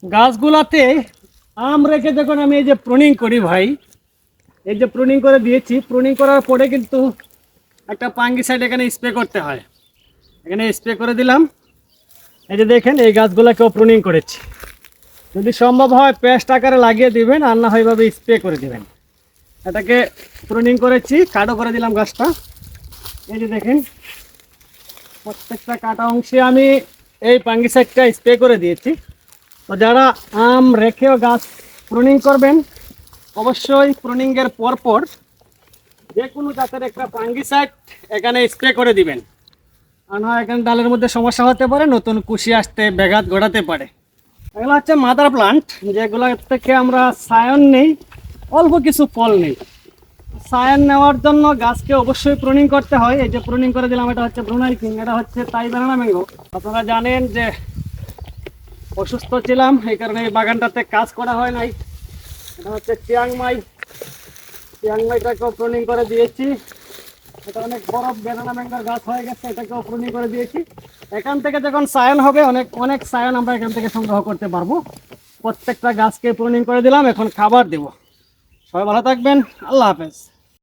গাছগুলাতে আম রেখে যখন আমি এই যে প্রুনিং করি ভাই, এই যে প্রুনিং করে দিয়েছি, প্রুনিং করার পরে কিন্তু একটা ফাঙ্গিসাইড এখানে স্প্রে করতে হয়। এখানে স্প্রে করে দিলাম। এই যে দেখেন এই গাছগুলোকেও প্রুনিং করেছি। যদি সম্ভব হয় পেস্ট আকারে লাগিয়ে দিবেন, আর না হয় এভাবে স্প্রে করে দিবেন। এটাকে প্রুনিং করেছি, কাটো করে দিলাম গাছটা। এই যে দেখেন প্রত্যেকটা কাটা অংশে আমি এই ফাঙ্গিসাইডটা স্প্রে করে দিয়েছি। তো যারা আম রেখেও গাছ প্রুনিং করবেন, অবশ্যই প্রুনিংয়ের পরপর যে কোনো জাতের একটা ফাঙ্গিসাইড এখানে স্প্রে করে দিবেন। আর না এখানে ডালের মধ্যে সমস্যা হতে পারে, নতুন কুশি আসতে ব্যাঘাত ঘটাতে পারে। এগুলো হচ্ছে মাদার প্লান্ট, যেগুলো থেকে আমরা সায়ন নেই, অল্প কিছু ফল নেই। সায়ন নেওয়ার জন্য গাছকে অবশ্যই প্রুনিং করতে হয়। এই যে প্রুনিং করে দিলাম, এটা হচ্ছে ব্রুনাই কিং, এটা হচ্ছে তাই বানানা ম্যাঙ্গো। আপনারা জানেন যে অসুস্থ ছিলাম, এই কারণে এই বাগানটাতে কাজ করা হয় নাই। এটা হচ্ছে চিয়াংমাই, চিয়াংমাইটাকেও প্রুনিং করে দিয়েছি। এটা অনেক বড় বেদানা ম্যাঙ্গোর গাছ হয়ে গেছে, এটাকেও প্রুনিং করে দিয়েছি। এখান থেকে যখন সায়ন হবে, অনেক অনেক সায়ন আমরা এখান থেকে সংগ্রহ করতে পারবো। প্রত্যেকটা গাছকে প্রুনিং করে দিলাম, এখন খাবার দেব। সবাই ভালো থাকবেন, আল্লাহ হাফেজ।